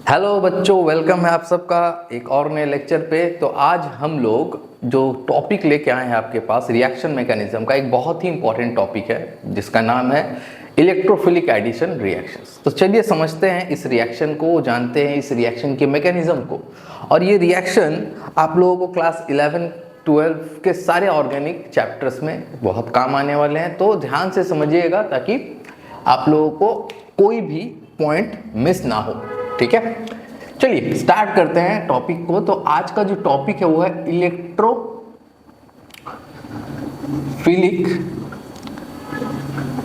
Hello बच्चों, welcome है आप सबका एक और नए लेक्चर पे। तो आज हम लोग जो टॉपिक लेके आए हैं आपके पास रिएक्शन मैकेनिज्म का, एक बहुत ही इंपॉर्टेंट टॉपिक है जिसका नाम है इलेक्ट्रोफिलिक एडिशन रिएक्शंस। तो चलिए समझते हैं इस रिएक्शन को, जानते हैं इस रिएक्शन के मैकेनिज्म को। और ये रिएक्शन आप लोगों को क्लास 11 12 के सारे ऑर्गेनिक चैप्टर्स में बहुत काम आने वाले हैं। तो ध्यान से समझिएगा ताकि आप लोगों को कोई भी पॉइंट मिस ना हो, ठीक है। चलिए स्टार्ट करते हैं टॉपिक को। तो आज का जो टॉपिक है वो है इलेक्ट्रोफिलिक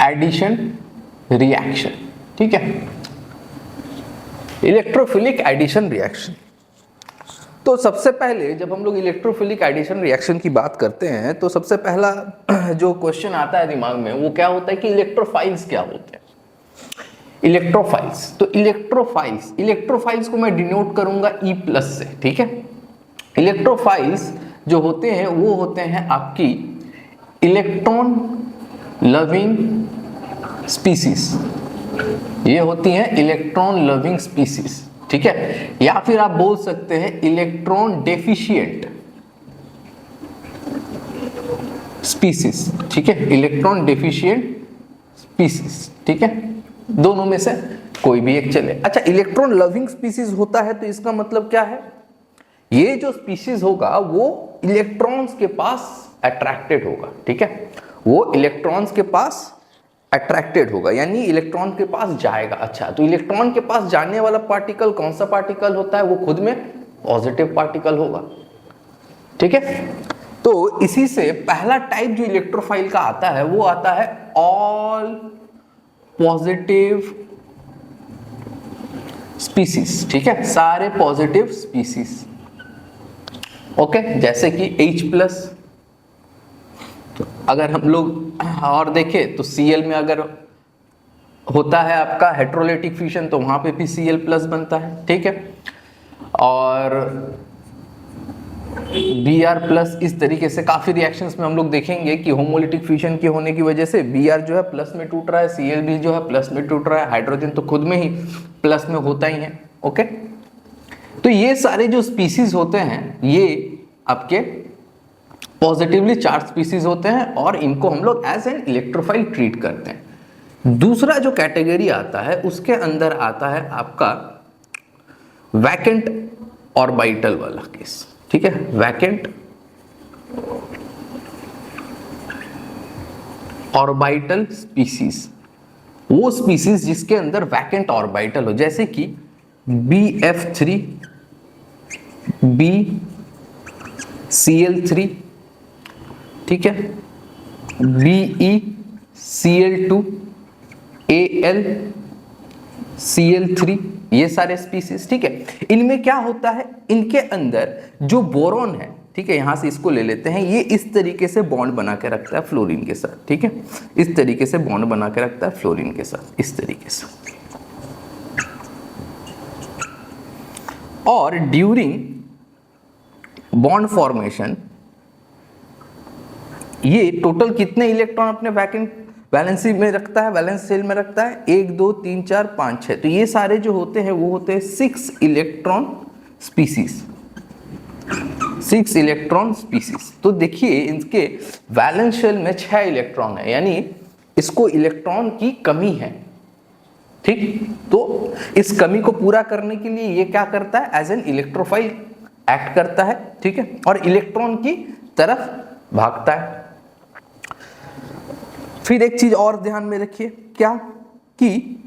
एडिशन रिएक्शन, ठीक है। Electrophilic addition reaction. तो सबसे पहले जब हम लोग इलेक्ट्रोफिलिक एडिशन रिएक्शन की बात करते हैं तो सबसे पहला जो क्वेश्चन आता है दिमाग में वो क्या होता है कि इलेक्ट्रोफाइल्स क्या होते हैं। इलेक्ट्रोफाइल्स, तो इलेक्ट्रोफाइल्स को मैं डिनोट करूंगा E+ से, ठीक है। इलेक्ट्रोफाइल्स जो होते हैं वो होते हैं आपकी इलेक्ट्रॉन लविंग स्पीसीज। ये होती हैं इलेक्ट्रॉन लविंग स्पीसीज, ठीक है। या फिर आप बोल सकते हैं इलेक्ट्रॉन डेफिशिएंट स्पीसीज, ठीक है। इलेक्ट्रॉन डेफिशिएंट स्पीसीज, ठीक है। दोनों में से कोई भी एक चले। अच्छा, इलेक्ट्रॉन लविंग स्पीसीज होता है तो इसका मतलब क्या है, ये जो स्पीसीज होगा वो इलेक्ट्रॉन्स के पास अट्रैक्टेड होगा, ठीक है। वो इलेक्ट्रॉन्स के पास अट्रैक्टेड होगा यानी इलेक्ट्रॉन के पास जाएगा। अच्छा, तो इलेक्ट्रॉन के पास जाने वाला पार्टिकल कौन सा पार्टिकल होता है, वो खुद में पॉजिटिव पार्टिकल होगा, ठीक है। तो इसी से पहला टाइप जो इलेक्ट्रोफाइल का आता है वो आता है ऑल पॉजिटिव स्पीसीज, ठीक है। सारे पॉजिटिव स्पीसीज, ओके। जैसे कि H+, अगर हम लोग और देखें तो Cl में अगर होता है आपका हेट्रोलाइटिक फ्यूजन तो वहां पे भी Cl+ बनता है, ठीक है। और Br+, इस तरीके से काफी रिएक्शंस में हम लोग देखेंगे कि होमोलिटिक फ्यूजन के होने की वजह से Br जो है प्लस में टूट रहा है, Cl भी जो है प्लस में टूट रहा है, हाइड्रोजन तो खुद में ही प्लस में होता ही है, ओके। तो ये सारे जो स्पीसीज होते हैं ये आपके पॉजिटिवली चार्ज स्पीसीज होते हैं और इनको हम लोग एज एन इलेक्ट्रोफाइल ट्रीट करते हैं। दूसरा जो कैटेगरी आता है उसके अंदर आता है आपका वैकेंट ऑर्बिटल वाला केस, ठीक है। वैकेंट ऑर्बिटल स्पीसीज, वो स्पीसीज जिसके अंदर वैकेंट ऑर्बिटल हो, जैसे कि BF3, BCl3, ठीक है, BeCl2, AlCl3, ये सारे स्पीसीज, ठीक है। इनमें क्या होता है, इनके अंदर जो बोरॉन है, ठीक है, यहां से इसको ले लेते हैं, ये इस तरीके से बॉन्ड बना के रखता है फ्लोरीन के साथ, ठीक है। इस तरीके से बॉन्ड बना के रखता है फ्लोरीन के साथ, इस तरीके से। और ड्यूरिंग बॉन्ड फॉर्मेशन ये टोटल कितने इलेक्ट्रॉन अपने वैलेंसी में रखता है, वैलेंस शेल में रखता है, 1 2 3 4 5 6। तो ये सारे जो होते हैं वो होते हैं 6 इलेक्ट्रॉन स्पीसीज, 6 इलेक्ट्रॉन स्पीसीज। तो देखिए इनके वैलेंस शेल में 6 इलेक्ट्रॉन है यानी इसको इलेक्ट्रॉन की कमी है, ठीक। तो इस कमी को पूरा करने के लिए ये क्या करता है, एज एन इलेक्ट्रोफाइल एक्ट करता है, ठीक है, और इलेक्ट्रॉन की तरफ भागता है। फिर एक चीज और ध्यान में रखिए, क्या कि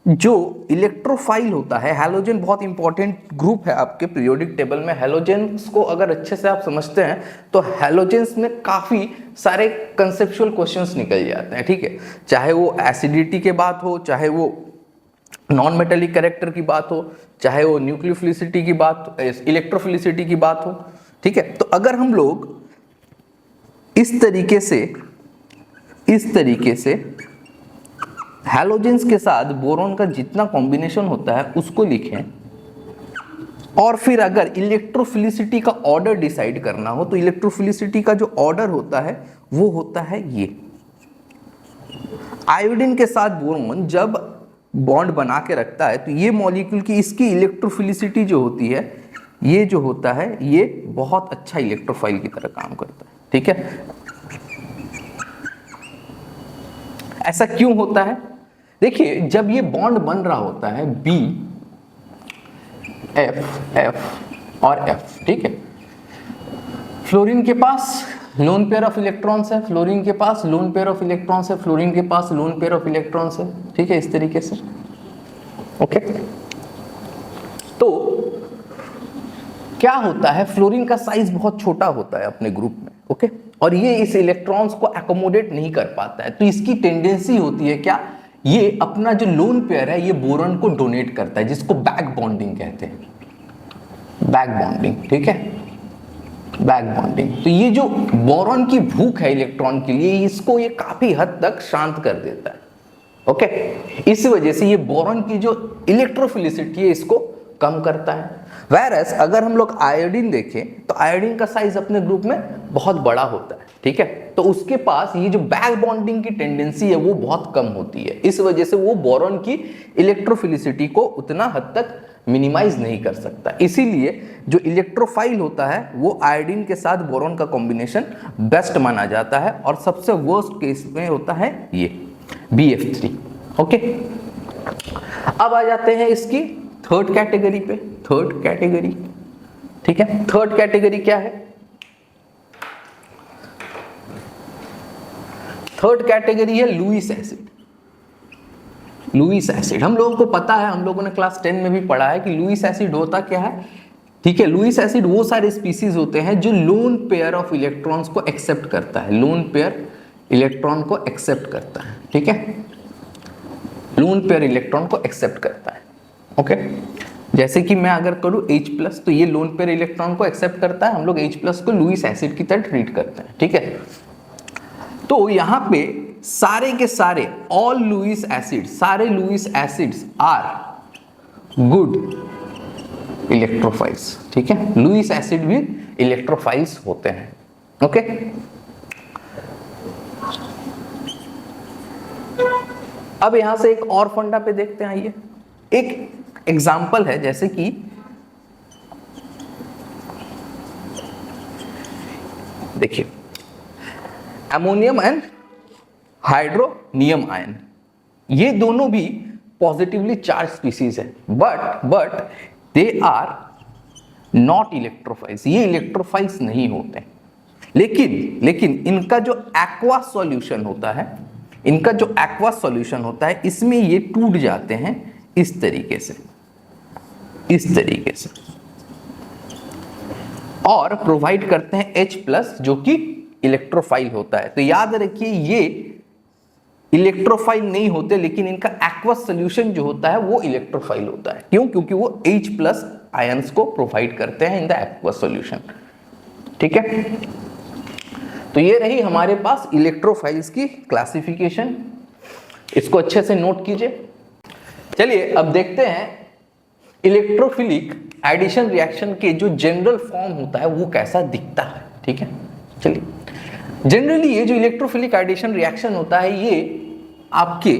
जो इलेक्ट्रोफाइल होता है, हैलोजन बहुत इंपॉर्टेंट ग्रुप है आपके पीरियोडिक टेबल में। हैलोजेंस को अगर अच्छे से आप समझते हैं तो हैलोजेंस में काफी सारे कंसेप्चुअल क्वेश्चंस निकल जाते हैं, ठीक है। चाहे वो एसिडिटी के बात हो, चाहे वो नॉन मेटेलिक कैरेक्टर की बात हो, चाहे वो न्यूक्लियोफिलिसिटी की बात, इलेक्ट्रोफिलिसिटी की बात हो, ठीक है। तो अगर हम लोग इस तरीके से हैलोजेंस के साथ बोरॉन का जितना कॉम्बिनेशन होता है उसको लिखें और फिर अगर इलेक्ट्रोफिलिसिटी का ऑर्डर डिसाइड करना हो तो इलेक्ट्रोफिलिसिटी का जो ऑर्डर होता है वो होता है ये। आयोडीन के साथ बोरॉन जब बॉन्ड बना के रखता है, तो ये मॉलिक्यूल की इसकी इलेक्ट्रोफिलिसिटी जो होती है, ये जो होता है ये बहुत अच्छा इलेक्ट्रोफाइल की तरह काम करता है। ठीक है, ऐसा क्यों होता है? देखिए, जब ये बॉन्ड बन रहा होता है बी एफ एफ और एफ, ठीक है, फ्लोरीन के पास लोन पेयर ऑफ इलेक्ट्रॉन्स है, फ्लोरीन के पास लोन पेयर ऑफ इलेक्ट्रॉन्स है, फ्लोरीन के पास लोन पेयर ऑफ इलेक्ट्रॉन्स है। ठीक है, इस तरीके से। ओके, तो क्या होता है, फ्लोरीन का साइज बहुत छोटा होता है अपने ग्रुप में। ओके, और ये इस इलेक्ट्रॉन्स को एकोमोडेट नहीं कर पाता है, तो इसकी टेंडेंसी होती है क्या, ये अपना जो लोन पेयर है ये बोरॉन को डोनेट करता है, जिसको बैक बॉन्डिंग कहते हैं, बैक बॉन्डिंग। ठीक है, बैक बॉन्डिंग। तो ये जो बोरॉन की भूख है इलेक्ट्रॉन के लिए, इसको ये काफी हद तक शांत कर देता है। ओके, इस वजह से ये बोरॉन की जो इलेक्ट्रोफिलिसिटी है इसको कम करता है। वैरस अगर हम लोग आयोडीन देखें तो आयोडीन का साइज अपने ग्रुप में बहुत बड़ा होता है। ठीक है, तो उसके पास ये जो बैक बॉन्डिंग की टेंडेंसी है वो बहुत कम होती है, इस वजह से वो बोरॉन की इलेक्ट्रोफिलिसिटी को उतना हद तक मिनिमाइज नहीं कर सकता। इसीलिए जो इलेक्ट्रोफाइल होता है वो आयोडीन के साथ बोरॉन का कॉम्बिनेशन बेस्ट माना जाता है, और सबसे वर्स्ट केस में होता है ये BF3। ओके, अब आ जाते हैं इसकी थर्ड कैटेगरी पे। थर्ड कैटेगरी, ठीक है, थर्ड कैटेगरी क्या है? थर्ड कैटेगरी है लुईस एसिड। लुईस एसिड हम लोगों को पता है, हम लोगों ने क्लास 10 में भी पढ़ा है कि लुईस एसिड होता क्या है। ठीक है, लुईस एसिड वो सारे स्पीसीज होते हैं जो लोन पेयर ऑफ इलेक्ट्रॉन्स को एक्सेप्ट करता है, लोन पेयर इलेक्ट्रॉन को एक्सेप्ट करता है। ठीक है, लोन पेयर इलेक्ट्रॉन को एक्सेप्ट करता है। ओके, जैसे कि मैं अगर करूं H+, तो ये लोन पेयर इलेक्ट्रॉन को एक्सेप्ट करता है, हम लोग H+ को लुईस एसिड की तरह ट्रीट करते हैं। ठीक है, तो यहां पे सारे के सारे ऑल लुईस एसिड, सारे Lewis acids are good electrophiles. ठीक है, लुईस एसिड भी इलेक्ट्रोफाइल्स होते हैं। ओके, अब यहां से एक और फंडा पे देखते हैं। आइए, एक एग्जाम्पल है, जैसे कि देखिए अमोनियम एंड हाइड्रोनियम आयन, ये दोनों भी पॉजिटिवली चार्ज स्पीसीज है, but they are not electrophiles, ये इलेक्ट्रोफाइल्स नहीं होते। लेकिन इनका जो एक्वा सॉल्यूशन होता है, इनका जो एक्वा सॉल्यूशन होता है, इसमें ये टूट जाते हैं इस तरीके से, इस तरीके से, और प्रोवाइड करते हैं H+ जो कि इलेक्ट्रोफाइल होता है। तो याद रखिए ये इलेक्ट्रोफाइल नहीं होते, लेकिन इनका एक्वस सॉल्यूशन जो होता है वो इलेक्ट्रोफाइल होता है। क्यों? क्योंकि वो H+ आयंस को प्रोवाइड करते हैं इन द एक्वस सॉल्यूशन। ठीक है, तो ये रही हमारे पास इलेक्ट्रोफाइल्स की क्लासिफिकेशन, इसको अच्छे से नोट कीजिए। चलिए अब देखते हैं इलेक्ट्रोफिलिक एडिशन रिएक्शन के जो जनरल फॉर्म होता है वो कैसा दिखता है। ठीक है, चलिए जनरली ये जो इलेक्ट्रोफिलिक एडिशन रिएक्शन होता है ये आपके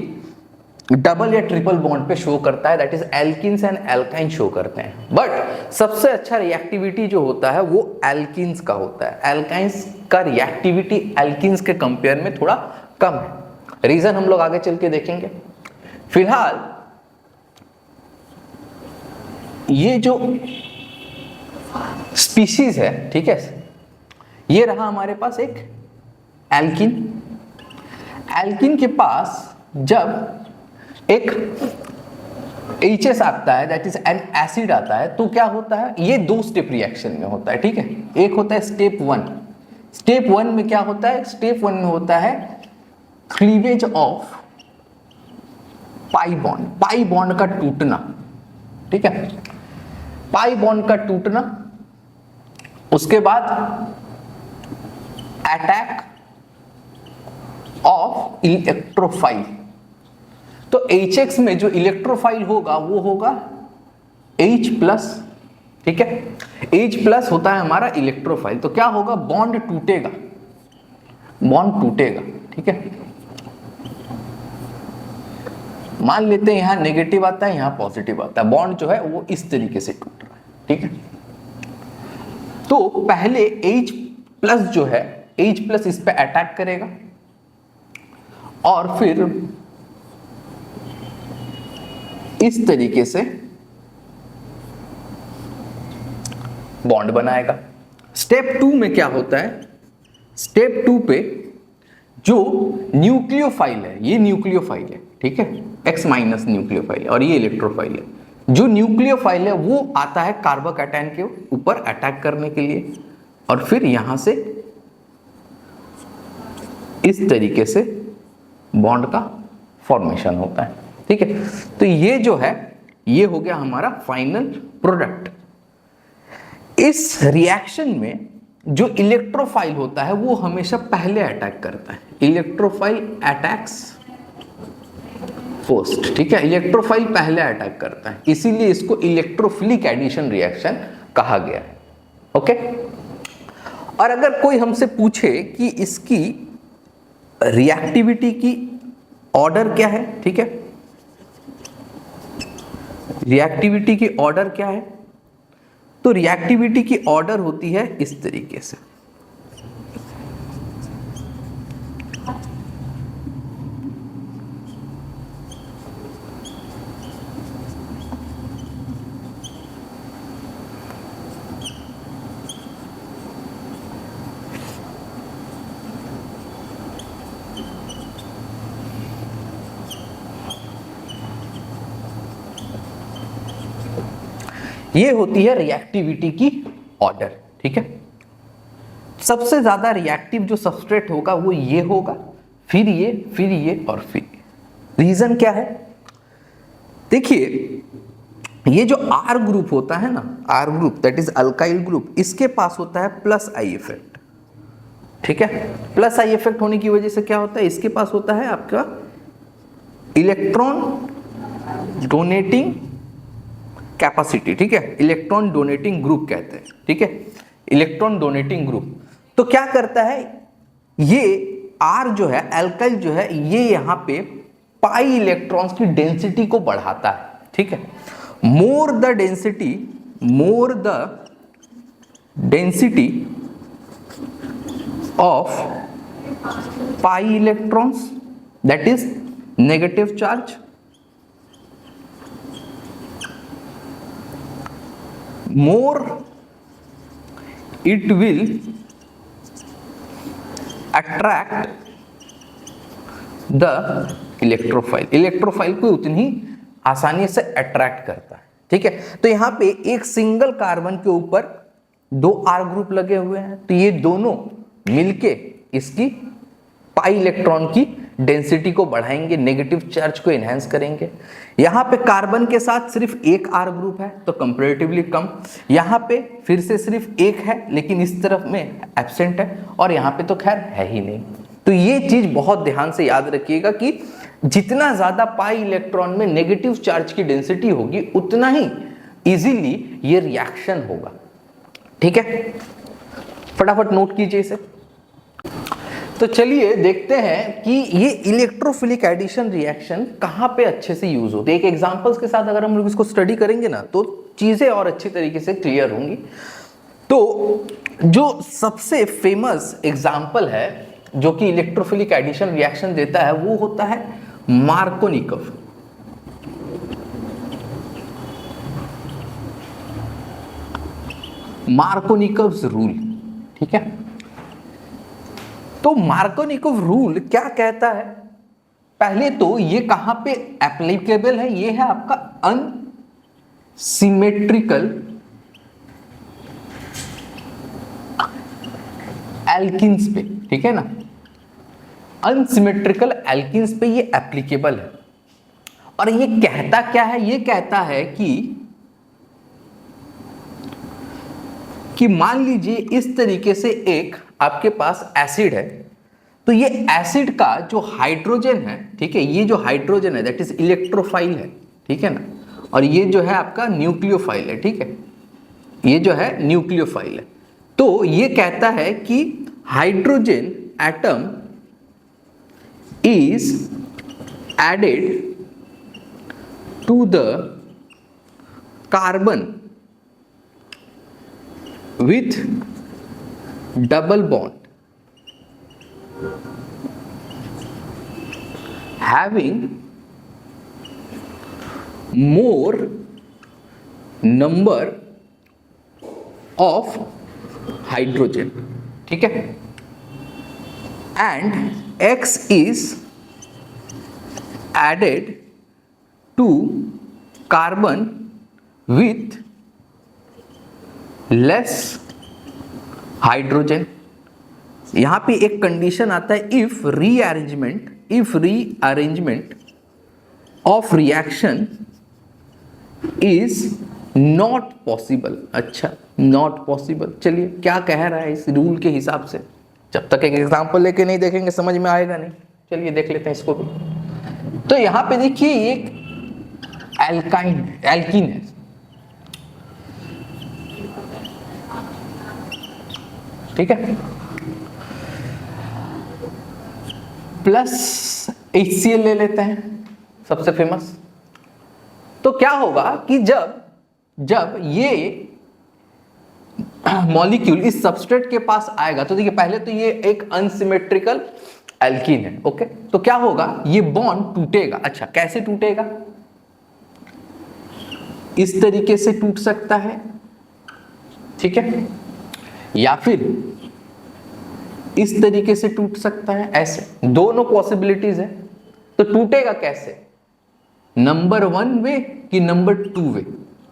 डबल या ट्रिपल बॉन्ड पे शो करता है, that is alkenes and alkyne show करते हैं। बट सबसे अच्छा रिएक्टिविटी जो होता है वो एल्किन्स का होता है। एल्काइंस का रिएक्टिविटी एल्किन्स के कंपेयर में थोड़ा कम है। रीजन हम लोग आगे चल के देखेंगे। फिलहाल ये जो स्पीशीज है, ठीक है, ये रहा हमारे पास एक एल्किन। एल्किन के पास जब एक Hs आता है, दैट इज एन एसिड आता है, तो क्या होता है, ये दो स्टेप रिएक्शन में होता है। ठीक है, एक होता है स्टेप 1। स्टेप 1 में क्या होता है, स्टेप 1 में होता है cleavage of pi bond, pi bond का टूटना। ठीक है, पाई बॉन्ड का टूटना, उसके बाद अटैक ऑफ इलेक्ट्रोफाइल। तो HX में जो इलेक्ट्रोफाइल होगा वो होगा H+। ठीक है, H+ होता है हमारा इलेक्ट्रोफाइल। तो क्या होगा, बॉन्ड टूटेगा, बॉन्ड टूटेगा। ठीक है, मान लेते हैं यहां नेगेटिव आता है, यहां पॉजिटिव आता है, बॉन्ड जो है वो इस तरीके से टूट रहा है, ठीक है। तो पहले H प्लस जो है, H प्लस इस पे अटैक करेगा और फिर इस तरीके से बॉन्ड बनाएगा। स्टेप 2 में क्या होता है, स्टेप 2 पे जो न्यूक्लियोफाइल है, ये न्यूक्लियोफाइल है, ठीक है, X माइनस न्यूक्लियोफाइल है और ये इलेक्ट्रोफाइल है। जो न्यूक्लियोफाइल है वो आता है कार्बोकैटायन के ऊपर अटैक करने के लिए और फिर यहां से इस तरीके से बॉन्ड का फॉर्मेशन होता है, ठीक है। तो ये जो है ये हो गया हमारा फाइनल प्रोडक्ट। इस रिएक्शन में जो इलेक्ट्रोफाइल होता है वो हमेशा पहले अटैक करता है, इलेक्ट्रोफाइल अटैक्स फर्स्ट, ठीक है, इलेक्ट्रोफाइल पहले अटैक करता है, इसीलिए इसको इलेक्ट्रोफिलिक एडिशन रिएक्शन कहा गया है, ओके। और अगर कोई हमसे पूछे कि इसकी रिएक्टिविटी की ऑर्डर क्या है, ठीक है, रिएक्टिविटी की ऑर्डर क्या है, तो रिएक्टिविटी की ऑर्डर होती है इस तरीके से। ये होती है रिएक्टिविटी की ऑर्डर, ठीक है। सबसे ज्यादा रिएक्टिव जो सबस्ट्रेट होगा वो ये होगा, फिर ये और फिर ये। रीजन क्या है, देखिए ये जो R ग्रुप होता है ना, R group that is alkyl group, इसके पास होता है प्लस आई इफेक्ट, ठीक है। प्लस आई इफेक्ट होने की वजह से क्या होता है, इसके पास होता है आपका इलेक्ट्रॉन डोनेटिंग कैपेसिटी, ठीक है, इलेक्ट्रॉन डोनेटिंग ग्रुप कहते हैं, ठीक है, इलेक्ट्रॉन डोनेटिंग ग्रुप। तो क्या करता है ये R जो है, अल्काइल जो है, ये यहां पे पाई इलेक्ट्रॉन्स की डेंसिटी को बढ़ाता है, ठीक है। More the density of pi electrons that is negative charge, more it will attract the electrophile, electrophile को उतनी ही आसानी से अट्रैक्ट करता है, ठीक है। तो यहां पे एक सिंगल कार्बन के ऊपर 2 R ग्रुप लगे हुए हैं, तो ये दोनों मिलके इसकी पाई इलेक्ट्रॉन की डेंसिटी को बढ़ाएंगे, नेगेटिव चार्ज को एनहांस करेंगे। यहां पे कार्बन के साथ सिर्फ एक R ग्रुप है तो कंपैरेटिवली कम, यहां पे फिर से सिर्फ एक है लेकिन इस तरफ में एब्सेंट है और यहां पे तो खैर है ही नहीं। तो ये चीज बहुत ध्यान से याद रखिएगा कि जितना ज्यादा पाई इलेक्ट्रॉन में नेगेटिव चार्ज की डेंसिटी होगी उतना ही इजीली ये रिएक्शन होगा, ठीक है। फटाफट नोट कीजिए इसे। तो चलिए देखते हैं कि ये इलेक्ट्रोफिलिक एडिशन रिएक्शन कहां पे अच्छे से यूज होती है। एक एग्जांपल्स के साथ अगर हम लोग इसको स्टडी करेंगे ना तो चीजें और अच्छी तरीके से क्लियर होंगी। तो जो सबसे फेमस एग्जांपल है जो कि इलेक्ट्रोफिलिक एडिशन रिएक्शन देता है वो होता है मार्कोनिकोव। मार्कोनिकोव्स रूल, ठीक है। तो मार्कोनिकोव रूल क्या कहता है, पहले तो ये कहां पे एप्लीकेबल है, ये है आपका अनसिमेट्रिकल एल्किन्स पे, ठीक है ना, अनसिमेट्रिकल एल्किन्स पे ये एप्लीकेबल है। और ये कहता क्या है, ये कहता है कि मान लीजिए इस तरीके से एक आपके पास एसिड है, तो ये एसिड का जो हाइड्रोजन है, ठीक है, ये जो हाइड्रोजन है दैट इज इलेक्ट्रोफाइल है, ठीक है ना, और ये जो है आपका न्यूक्लियोफाइल है, ठीक है, ये जो है न्यूक्लियोफाइल है। तो ये कहता है कि hydrogen atom is added to the carbon with double bond having more number of hydrogen, ठीक है, and X is added to carbon with less hydrogen. यहां पे एक कंडीशन आता है, if rearrangement of reaction is not possible. अच्छा, not possible, चलिए क्या कह रहा है इस रूल के हिसाब से, जब तक एक एग्जांपल लेके नहीं देखेंगे समझ में आएगा नहीं. चलिए देख लेते हैं इसको भी. तो यहां पे देखिए एक एल्कीन है, ठीक है, प्लस HCl ले लेते हैं सबसे फेमस. तो क्या होगा कि जब ये मॉलिक्यूल इस सबस्ट्रेट के पास आएगा, तो देखिए पहले तो ये एक अनसिमेट्रिकल एल्कीन है, ओके, तो क्या होगा, ये बॉन्ड टूटेगा. अच्छा, कैसे टूटेगा, इस तरीके से टूट सकता है, ठीक है, या फिर इस तरीके से टूट सकता है, ऐसे दोनों पॉसिबिलिटीज है. तो टूटेगा कैसे, नंबर 1 वे कि नंबर 2 वे.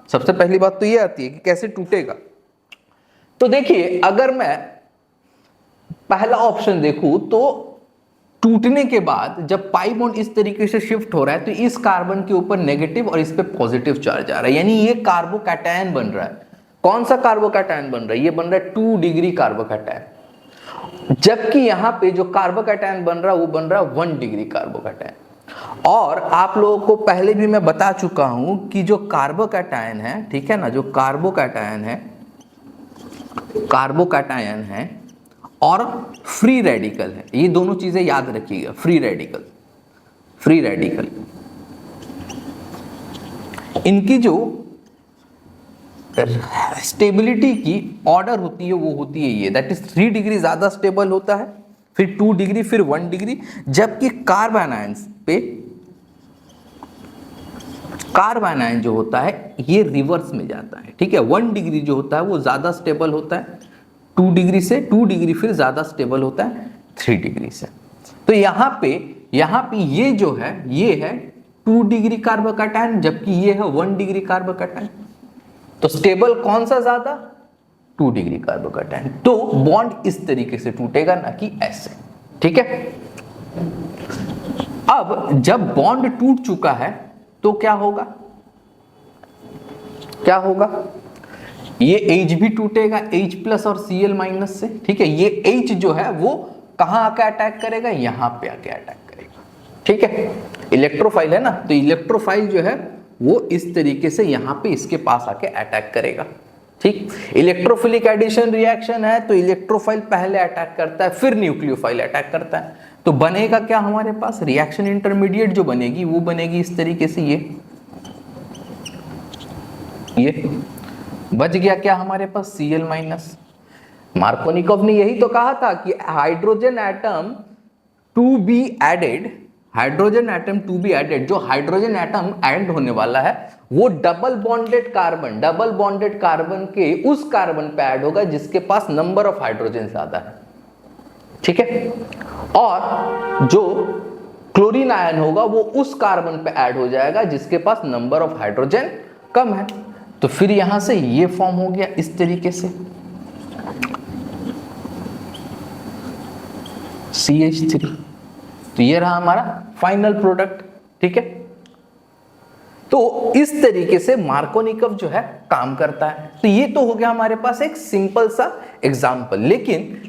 सबसे पहली बात तो ये आती है कि कैसे टूटेगा. तो देखिए अगर मैं पहला ऑप्शन देखूं तो टूटने के बाद जब पाई बॉन्ड इस तरीके से शिफ्ट हो रहा है तो इस कार्बन के ऊपर नेगेटिव और इस पे पॉजिटिव चार्ज आ रहा है, यानी ये कार्बोकैटायन बन रहा है. कौन सा कार्बोकैटायन बन रहा है, ये बन रहा है 2 डिग्री कार्बोकैटायन, जबकि यहां पे जो कार्बोकैटायन बन रहा है वो बन रहा है 1 डिग्री कार्बोकैटायन. और आप लोगों को पहले भी मैं बता चुका हूं कि जो कार्बोकैटायन है, ठीक है ना, जो कार्बोकैटायन है और फ्री रेडिकल है, ये दोनों चीजें याद रखिएगा. फ्री रेडिकल इनकी जो स्टेबिलिटी की ऑर्डर होती है वो होती है ये, दैट इज 3 डिग्री ज्यादा स्टेबल होता है, फिर 2 डिग्री, फिर 1 डिग्री, जबकि कार्बन आयन जो होता है ये रिवर्स में जाता है, ठीक है. 1 डिग्री जो होता है वो ज्यादा स्टेबल होता है 2 डिग्री से, 2 डिग्री फिर ज्यादा स्टेबल होता है 3 डिग्री से. तो यहाँ पे ये जो है ये है 2 डिग्री कार्बोकैटायन, जबकि ये है 1 डिग्री कार्बोकैटायन. तो स्टेबल कौन सा ज्यादा, 2 डिग्री कार्बोकैटायन. तो बॉन्ड इस तरीके से टूटेगा, ना कि ऐसे, ठीक है. अब जब बॉन्ड टूट चुका है तो क्या होगा, ये H भी टूटेगा, H प्लस और Cl माइनस से, ठीक है. ये H जो है वो कहां आके अटैक करेगा, यहां पे आके अटैक करेगा, ठीक है. इलेक्ट्रोफाइल है ना, तो इलेक्ट्रोफाइल जो है वो इस तरीके से यहां पे इसके पास आके अटैक करेगा, ठीक. इलेक्ट्रोफिलिक एडिशन रिएक्शन है तो इलेक्ट्रोफाइल पहले अटैक करता है, फिर न्यूक्लियोफाइल अटैक करता है. तो बनेगा क्या हमारे पास, रिएक्शन इंटरमीडिएट जो बनेगी वो बनेगी इस तरीके से, ये बच गया क्या हमारे पास, Cl माइनस. मार्कोनिकोव ने यही तो कहा था कि hydrogen atom to be added, जो हाइड्रोजन एटम ऐड होने वाला है वो डबल बॉन्डेड कार्बन के उस कार्बन पे ऐड होगा जिसके पास नंबर ऑफ हाइड्रोजन ज्यादा है, ठीक है. और जो क्लोरीन आयन होगा वो उस कार्बन पे ऐड हो जाएगा जिसके पास नंबर ऑफ हाइड्रोजन कम है. तो फिर यहां से ये फॉर्म हो गया इस तरीके से CH3. तो ये रहा हमारा फाइनल प्रोडक्ट, ठीक है. तो इस तरीके से मार्कोनिकोव जो है काम करता है. तो ये तो हो गया हमारे पास एक सिंपल सा एग्जांपल.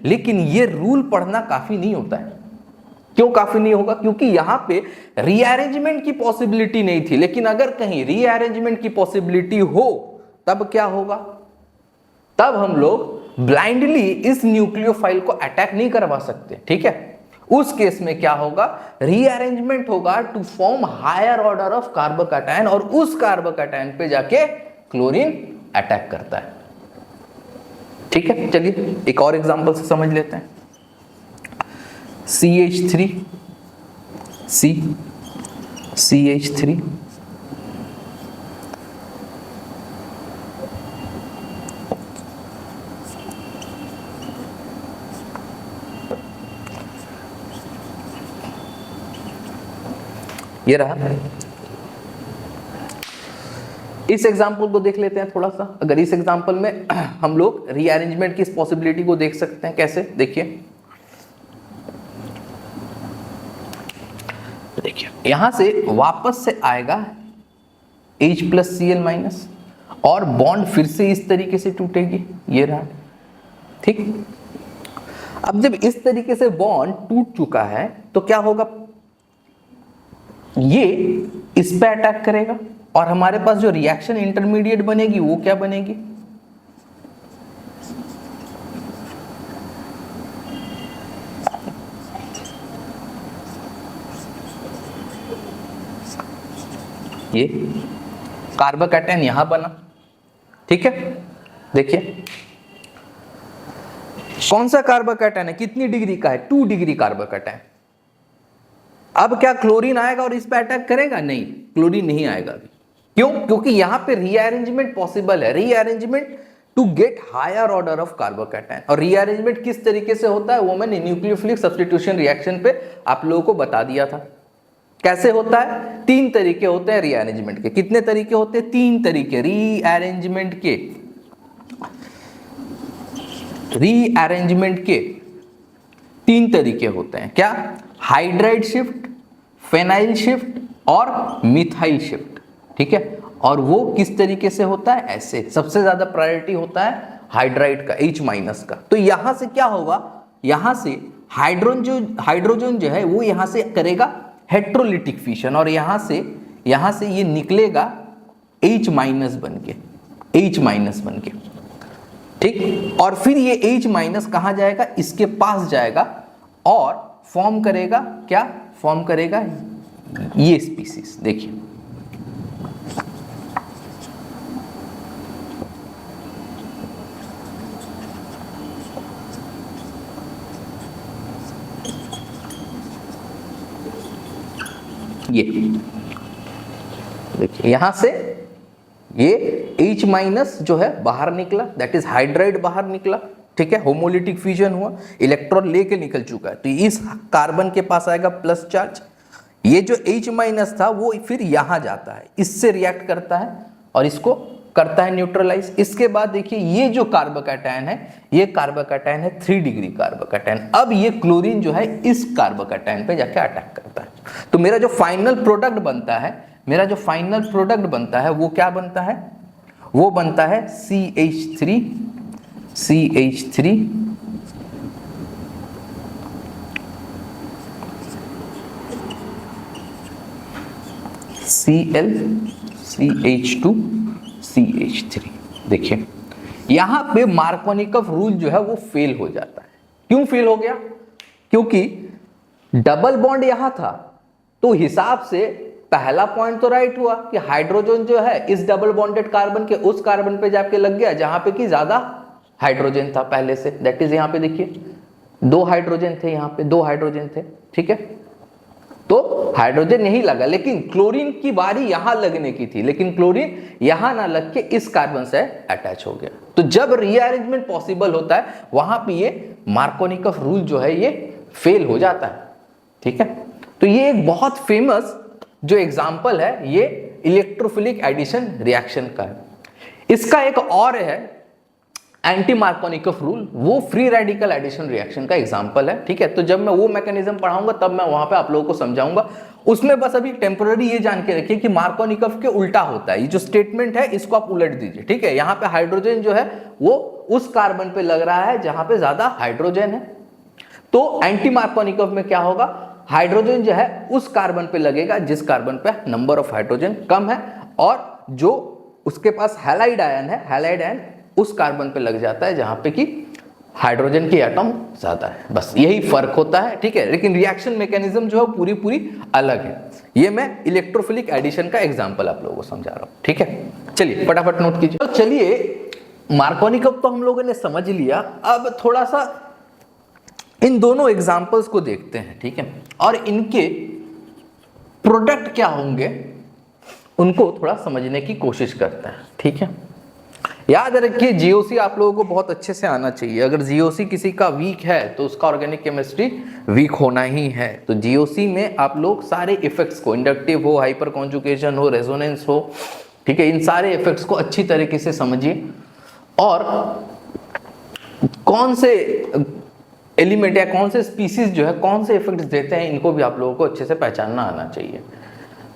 लेकिन ये रूल पढ़ना काफी नहीं होता है. क्यों काफी नहीं होगा, क्योंकि यहां पे रीअरेंजमेंट की पॉसिबिलिटी नहीं थी. लेकिन अगर कहीं रीअरेंजमेंट की पॉसिबिलिटी हो तब क्या होगा, तब हम लोग ब्लाइंडली इस न्यूक्लियोफाइल को अटैक नहीं करवा सकते, ठीक है. उस केस में क्या होगा, रीअरेंजमेंट होगा to form higher order of carbocation, और उस कार्बोकैटायन पे जाके क्लोरीन अटैक करता है। ठीक है, चलिए एक और एग्जांपल से समझ लेते हैं। CH3 CH3 ये रहा। इस एग्जाम्पल को देख लेते हैं थोड़ा सा। अगर इस एग्जाम्पल में हम लोग रीअरेंजमेंट की इस पॉसिबिलिटी को देख सकते हैं, कैसे, देखिए यहां से वापस से आएगा H+Cl- और बॉन्ड फिर से इस तरीके से टूटेगी, ये रहा। ठीक, अब जब इस तरीके से बॉन्ड टूट चुका है तो क्या होगा, ये इस पे अटैक करेगा, और हमारे पास जो रिएक्शन इंटरमीडिएट बनेगी वो क्या बनेगी, ये कार्बोकैटायन यहां बना। ठीक है, देखिए कौन सा कार्बोकैटायन है, कितनी डिग्री का है, 2 डिग्री कार्बोकैटायन। अब क्या क्लोरीन आएगा और इस पे अटैक करेगा? नहीं, क्लोरीन नहीं आएगा अभी। क्यों? क्योंकि यहां पे रीअरेंजमेंट पॉसिबल है, rearrangement to get higher order of carbocation. और रीअरेंजमेंट किस तरीके से होता है वो मैंने न्यूक्लियोफिलिक सब्स्टिट्यूशन रिएक्शन पे आप लोगों को बता दिया था। कैसे होता है? 3 तरीके होते हैं रीअरेंजमेंट के। कितने तरीके होते हैं? 3 तरीके रीअरेंजमेंट के। रीअरेंजमेंट के 3 तरीके होते हैं। क्या? हाइड्राइड शिफ्ट, फेनाइल शिफ्ट और मिथाइल शिफ्ट। ठीक है, और वो किस तरीके से होता है? ऐसे। सबसे ज्यादा प्रायोरिटी होता है हाइड्राइड का, H- का। तो यहां से क्या होगा, यहां से हाइड्रोजन जो है वो यहां से करेगा हेट्रोलिटिक फिशन, और यहां से ये निकलेगा H- बनके, H- बनके। ठीक, और फिर ये H- कहां जाएगा? इसके पास जाएगा और फॉर्म करेगा, क्या फॉर्म करेगा? ये स्पीसीज। देखिए ये देखिए यहां से ये H- जो है बाहर निकला, दैट इज हाइड्राइड बाहर निकला। ठीक है, होमोलिटिक फ्यूजन हुआ, इलेक्ट्रॉन लेके निकल चुका है, तो इस कार्बन के पास आएगा प्लस चार्ज। ये जो H- था वो फिर यहां जाता है, इससे रिएक्ट करता है और इसको करता है न्यूट्रलाइज। इसके बाद देखिए ये जो कार्बोकैटायन है, ये कार्बोकैटायन है 3 डिग्री कार्बोकैटायन। अब ये क्लोरीन जो है इस कार्बोकैटायन पे जाके अटैक करता है। तो मेरा जो फाइनल प्रोडक्ट बनता है, वो क्या बनता है? वो बनता है CH3 Cl CH2 CH3। देखिए यहां पे मार्कोनिकॉफ रूल जो है वो फेल हो जाता है। क्यों फेल हो गया? क्योंकि डबल बॉन्ड यहां था, तो हिसाब से पहला पॉइंट तो राइट हुआ कि हाइड्रोजन जो है इस डबल बॉन्डेड कार्बन के उस कार्बन पे जाके लग गया जहां पे कि ज्यादा हाइड्रोजन था पहले से। दैट इज यहां पे देखिए 2 हाइड्रोजन थे, यहां पे 2 हाइड्रोजन थे। ठीक है, तो हाइड्रोजन नहीं लगा, लेकिन क्लोरीन की बारी यहां लगने की थी, लेकिन क्लोरीन यहां ना लग के इस कार्बन से अटैच हो गया। तो जब रीअरेंजमेंट पॉसिबल होता है वहां पे ये मार्कोनिकॉफ रूल जो है ये फेल हो जाता है। ठीक है, तो ये एक बहुत फेमस जो एग्जांपल है ये इलेक्ट्रोफिलिक एडिशन रिएक्शन का है। इसका एक और है एंटी मार्कोनिकॉफ रूल, वो फ्री रेडिकल एडिशन रिएक्शन का एग्जांपल है। ठीक है, तो जब मैं वो मैकेनिज्म पढ़ाऊंगा तब मैं वहां पे आप लोगों को समझाऊंगा। उसमें बस अभी टेम्पररी ये जान के रखिए कि मार्कोनिकॉफ के उल्टा होता है। ये जो स्टेटमेंट है इसको आप उलट दीजिए। ठीक है, यहाँ पे हाइड्रोजन जो है वो उस कार्बन पे लग रहा है जहां पे ज्यादा हाइड्रोजन है, तो एंटी मार्कोनिकॉफ में क्या होगा, हाइड्रोजन जो है उस कार्बन पे लगेगा जिस कार्बन पे नंबर ऑफ हाइड्रोजन कम है, और जो उसके पास हैलाइड आयन है, हैलाइड आयन उस कार्बन पे लग जाता है जहां पे कि हाइड्रोजन की एटम ज्यादा है, बस यही फर्क होता है, ठीक है। लेकिन रिएक्शन मैकेनिज्म जो है पूरी पूरी अलग है। ये मैं इलेक्ट्रोफिलिक एडिशन का एग्जांपल आप लोगों को समझा रहा हूं, ठीक है। चलिए फटाफट नोट कीजिए। तो चलिए मार्कोनिकव तो हम लोगों ने समझ लिया, अब थोड़ा सा इन दोनों एग्जांपल्स को देखते हैं, ठीक है, और इनके प्रोडक्ट क्या होंगे उनको थोड़ा समझने की कोशिश करते हैं, ठीक है। याद रखिए जीओसी आप लोगों को बहुत अच्छे से आना चाहिए। अगर जीओसी किसी का वीक है तो उसका ऑर्गेनिक केमिस्ट्री वीक होना ही है। तो जीओसी में आप लोग सारे इफेक्ट्स को, इंडक्टिव हो, हाइपर कॉन्जुगेशन हो, रेजोनेंस हो, ठीक है, इन सारे इफेक्ट्स को अच्छी तरीके से समझिए और कौन से एलिमेंट या कौन से स्पीसीज जो है कौन से इफेक्ट्स देते हैं इनको भी आप लोगों को अच्छे से पहचानना आना चाहिए।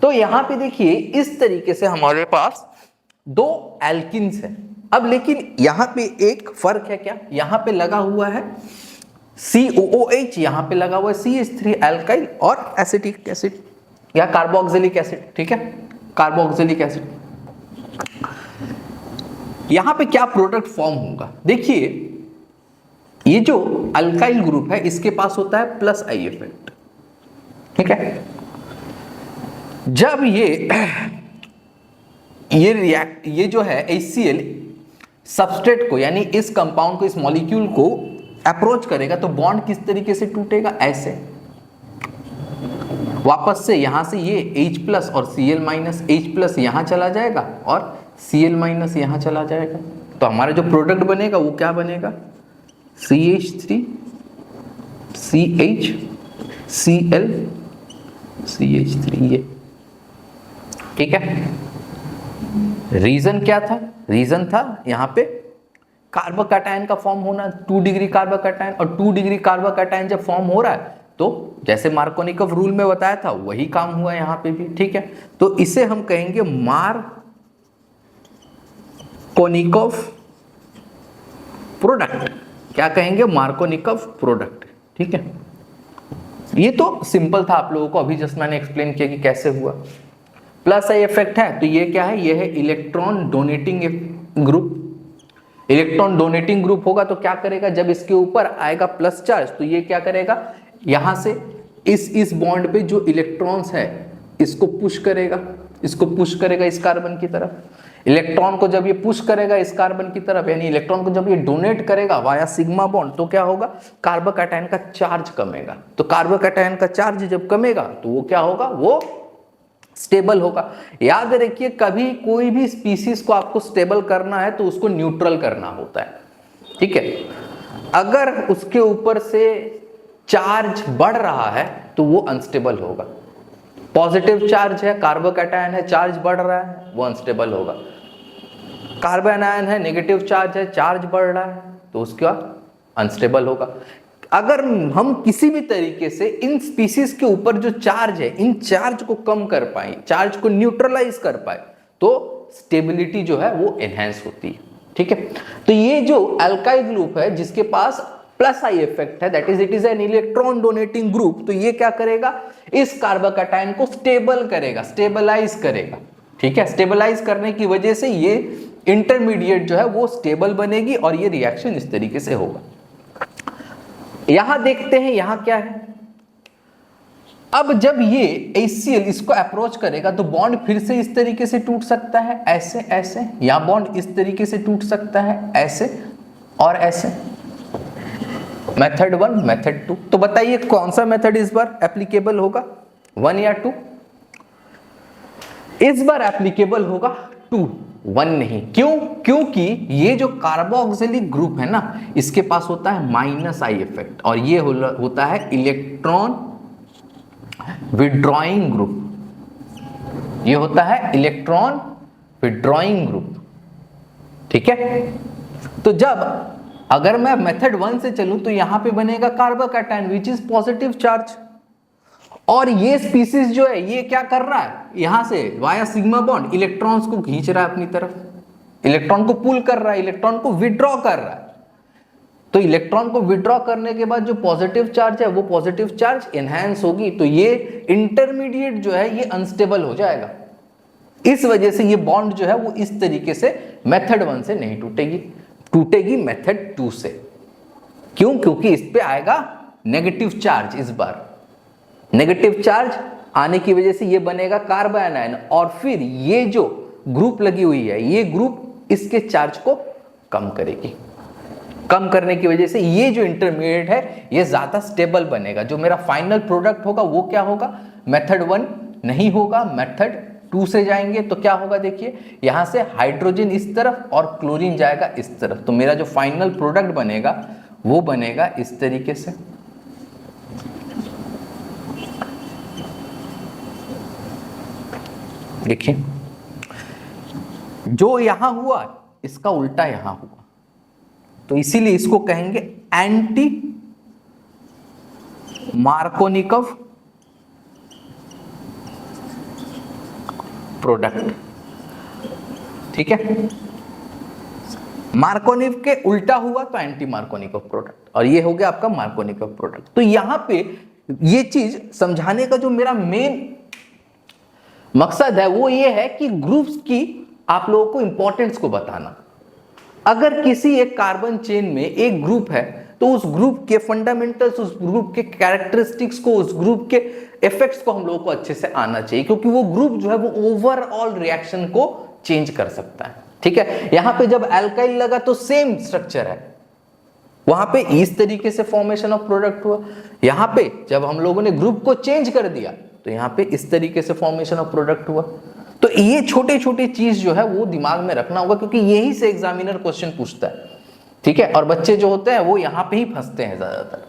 तो यहां पे देखिए इस तरीके से हमारे पास दो एल्किन्स है। अब लेकिन यहां पे एक फर्क है, क्या यहां पे लगा हुआ है COOH, यहां पे लगा हुआ है CH3 एल्काइल और एसिटिक एसिड या कार्बोक्सिलिक एसिड, ठीक है, कार्बोक्सिलिक एसिड। यहां पे क्या प्रोडक्ट फॉर्म होगा, देखिए ये जो अल्काइल ग्रुप है इसके पास होता है प्लस आई इफेक्ट, ठीक है। जब ये जो है HCl सबस्ट्रेट को यानी इस कंपाउंड को, इस मॉलिक्यूल को अप्रोच करेगा तो बॉन्ड किस तरीके से टूटेगा, ऐसे वापस से यहां से ये H+ और Cl- H+ यहां चला जाएगा और Cl- यहां चला जाएगा। तो हमारा जो प्रोडक्ट बनेगा वो क्या बनेगा, CH3 CH Cl CH3, ये ठीक है। रीजन क्या था, रीजन था यहां पे कार्बोकैटायन का फॉर्म होना, 2 डिग्री कार्बोकैटायन, और 2 डिग्री कार्बोकैटायन जब फॉर्म हो रहा है तो जैसे मार्कोनिकव रूल में बताया था वही काम हुआ यहां पे भी, ठीक है। तो इसे हम कहेंगे मार्कोनिकव प्रोडक्ट, क्या कहेंगे, मार्कोनिकव प्रोडक्ट, ठीक है। ये तो सिंपल था, आप लोगों को अभी जस्ट मैंने एक्सप्लेन किया कि कैसे हुआ। प्लस आई इफेक्ट है तो ये क्या है, ये है electron donating group. Electron donating group होगा तो क्या करेगा, जब इसके ऊपर आएगा प्लस चार्ज तो ये क्या करेगा, यहां से इस बॉन्ड पे जो इलेक्ट्रॉन्स है इसको पुश करेगा, इसको पुश करेगा इस कार्बन की तरफ। इलेक्ट्रॉन को जब ये पुश करेगा इस कार्बन की तरफ, यानी इलेक्ट्रॉन को जब ये डोनेट करेगा वाया सिग्मा बॉन्ड, तो क्या होगा, कार्बोकैटायन का चार्ज कमेगा। तो कार्बोकैटायन का चार्ज जब कमेगा तो वो क्या होगा, वो स्टेबल होगा। याद रखिए कभी कोई भी स्पीसीज को आपको स्टेबल करना है तो उसको न्यूट्रल करना होता है, ठीक है। अगर उसके ऊपर से चार्ज बढ़ रहा है तो वो अनस्टेबल होगा। पॉजिटिव चार्ज है, कार्बोकैटायन है, चार्ज बढ़ रहा है, वो अनस्टेबल होगा। कार्बन आयन है, नेगेटिव चार्ज है, चार्ज बढ़ रहा है तो उसका अनस्टेबल होगा। अगर हम किसी भी तरीके से इन स्पीसीज के ऊपर जो चार्ज है इन चार्ज को कम कर पाए, चार्ज को न्यूट्रलाइज कर पाए, तो स्टेबिलिटी जो है वो एनहांस होती है, ठीक है। तो ये जो अल्काइल ग्रुप है जिसके पास प्लस आई इफेक्ट है, that is it is an electron donating group, तो ये क्या करेगा, इस कार्बोकैटायन को स्टेबल करेगा, स्टेबलाइज करेगा, ठीक है। स्टेबलाइज करने की वजह से ये इंटरमीडिएट जो है वो स्टेबल बनेगी और ये रिएक्शन इस तरीके से होगा। यहां देखते हैं यहां क्या है, अब जब ये HCl इसको अप्रोच करेगा तो बॉन्ड फिर से इस तरीके से टूट सकता है, ऐसे ऐसे, या बॉन्ड इस तरीके से टूट सकता है, ऐसे और ऐसे। मेथड 1 मेथड 2, तो बताइए कौन सा मेथड इस बार एप्लीकेबल होगा, 1 या 2? इस बार एप्लीकेबल होगा 2, 1 नहीं। क्यों? क्योंकि ये जो कार्बोक्सिलिक ग्रुप है ना इसके पास होता है माइनस आई इफेक्ट और ये होता है इलेक्ट्रॉन विड्रॉइंग ग्रुप। ये होता है इलेक्ट्रॉन विड्रॉइंग ग्रुप, ठीक है। तो जब अगर मैं मेथड 1 से चलूं तो यहां पे बनेगा carbocation which is positive charge, और ये स्पीसीज जो है ये क्या कर रहा है, यहां से वाया सिग्मा बॉन्ड इलेक्ट्रॉन्स को खींच रहा है अपनी तरफ, इलेक्ट्रॉन को पुल कर रहा है, इलेक्ट्रॉन को विड्रॉ कर रहा है। तो इलेक्ट्रॉन को विड्रॉ करने के बाद जो पॉजिटिव चार्ज है वो पॉजिटिव चार्ज एनहांस होगी, तो ये इंटरमीडिएट जो है ये अनस्टेबल हो जाएगा। इस वजह से ये बॉन्ड जो है वो इस तरीके से मेथड 1 से नहीं टूटेगी, टूटेगी मेथड 2 से, क्यों? क्योंकि इस पे आएगा नेगेटिव चार्ज। इस बार नेगेटिव चार्ज आने की वजह से ये बनेगा कार्बन आयन, और फिर ये जो ग्रुप लगी हुई है ये ग्रुप इसके चार्ज को कम करेगी। कम करने की वजह से ये जो इंटरमीडिएट है ये ज्यादा स्टेबल बनेगा। जो मेरा फाइनल प्रोडक्ट होगा वो क्या होगा? मेथड 1 नहीं होगा, मेथड 2 से जाएंगे तो क्या होगा? देखिए यहां से हाइड्रोजन इस तरफ और क्लोरीन जाएगा इस तरफ, तो मेरा जो फाइनल प्रोडक्ट बनेगा वो बनेगा इस तरीके से। देखिए जो यहां हुआ इसका उल्टा यहां हुआ, तो इसीलिए इसको कहेंगे एंटी मार्कोनिकव प्रोडक्ट। ठीक है, मार्कोनिव के उल्टा हुआ तो एंटी मार्कोनिकव प्रोडक्ट, और ये हो गया आपका मार्कोनिकव प्रोडक्ट। तो यहां पे ये चीज समझाने का जो मेरा मेन मकसद है वो ये है कि ग्रुप्स की आप लोगों को इंपॉर्टेंस को बताना। अगर किसी एक कार्बन चेन में एक ग्रुप है तो उस ग्रुप के फंडामेंटल्स, उस ग्रुप के कैरेक्टरिस्टिक्स को, उस ग्रुप के इफेक्ट्स को हम लोगों को अच्छे से आना चाहिए, क्योंकि वो ग्रुप जो है वो ओवरऑल रिएक्शन को चेंज कर सकता है। ठीक है, यहां पे जब एल्काइल लगा तो सेम स्ट्रक्चर है, वहां पे इस तरीके से फॉर्मेशन ऑफ प्रोडक्ट हुआ। यहां पे जब हम लोगों ने ग्रुप को चेंज कर दिया तो यहां पे इस तरीके से फॉर्मेशन ऑफ प्रोडक्ट हुआ। तो ये छोटे छोटे चीज जो है वो दिमाग में रखना होगा, क्योंकि यही से एग्जामिनर क्वेश्चन पूछता है। ठीक है, और बच्चे जो होते हैं वो यहां पे ही फंसते हैं ज्यादातर,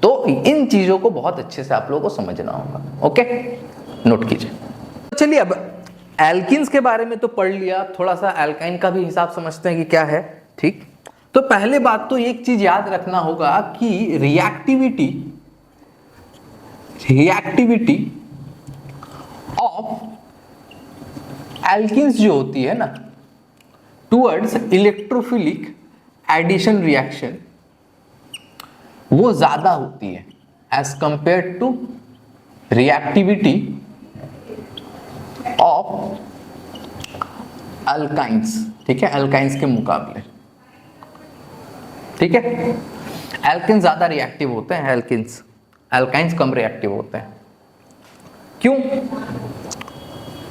तो इन चीजों को बहुत अच्छे से आप लोगों को समझना होगा। ओके, नोट कीजिए। चलिए अब एल्किन्स के बारे में तो पढ़ लिया, थोड़ा सा एल्काइन का भी हिसाब समझते हैं कि क्या है। ठीक, तो पहले बात तो एक चीज याद रखना होगा कि रिएक्टिविटी ऑफ एल्किन्स जो होती है ना टुवर्ड्स इलेक्ट्रोफिलिक एडिशन रिएक्शन वो ज्यादा होती है as compare to reactivity of alkynes. ठीक है, अल्काइंस के मुकाबले। ठीक है, एल्किन ज्यादा रिएक्टिव होते हैं, अल्काइंस कम रिएक्टिव होते हैं। क्यों?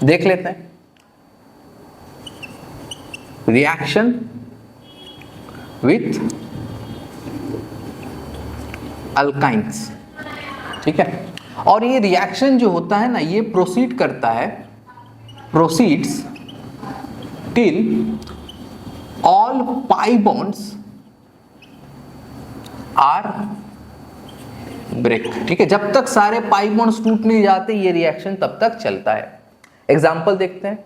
देख लेते हैं। Reaction with alkynes. ठीक है, और ये रिएक्शन जो होता है ना ये proceeds till all pi bonds are break. ठीक है, जब तक सारे पाई बॉन्ड्स टूट नहीं जाते ये रिएक्शन तब तक चलता है। एग्जाम्पल देखते हैं,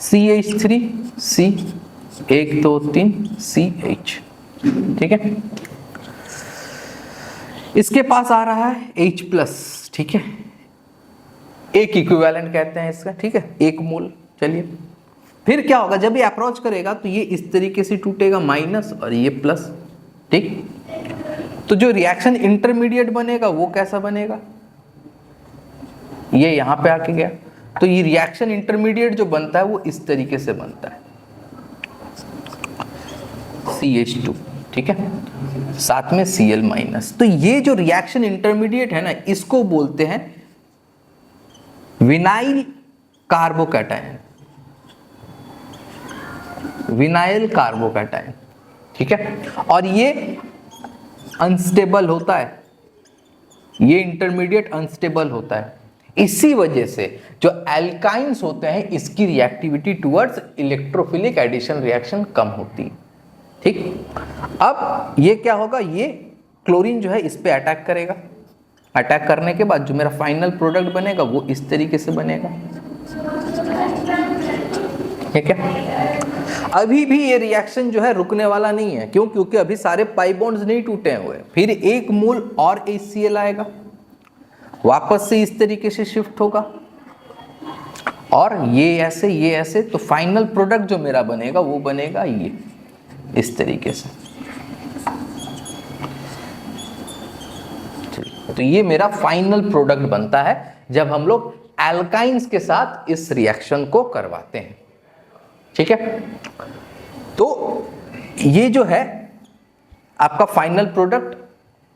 CH3 C 1 2 3 CH। ठीक है, इसके पास आ रहा है H+। ठीक है, एक इक्विवेलेंट कहते हैं इसका। ठीक है, एक मोल। चलिए फिर क्या होगा, जब ये अप्रोच करेगा तो ये इस तरीके से टूटेगा माइनस और ये प्लस। ठीक, तो जो रिएक्शन इंटरमीडिएट बनेगा वो कैसा बनेगा, ये यहां पे आके गया, तो ये रिएक्शन इंटरमीडिएट जो बनता है वो इस तरीके से बनता है CH2। ठीक है, साथ में Cl-। तो ये जो रिएक्शन इंटरमीडिएट है ना इसको बोलते हैं विनाइल कार्बोकैटायन। Vinyl carbocation. ठीक है, और ये अनस्टेबल होता है, ये इंटरमीडिएट अनस्टेबल होता है। इसी वजह से जो एल्काइंस होते हैं इसकी reactivity towards electrophilic addition reaction कम होती है। ठीक, अब ये क्या होगा, ये क्लोरीन जो है इस पे अटैक करेगा। अटैक करने के बाद जो मेरा फाइनल प्रोडक्ट बनेगा वो इस तरीके से बनेगा। ठीक है, अभी भी ये रिएक्शन जो है रुकने वाला नहीं है। क्यों? क्योंकि अभी सारे पाई बॉन्ड्स नहीं टूटे हुए। फिर एक मोल और HCl आएगा, वापस से इस तरीके से शिफ्ट होगा, और ये ऐसे, तो फाइनल प्रोडक्ट जो मेरा बनेगा वो बनेगा ये इस तरीके से। तो ये मेरा फाइनल प्रोडक्ट बनता है जब हम लोग एल्काइंस के साथ इस रिएक्शन को करवाते हैं। ठीक है, तो ये जो है आपका फाइनल प्रोडक्ट,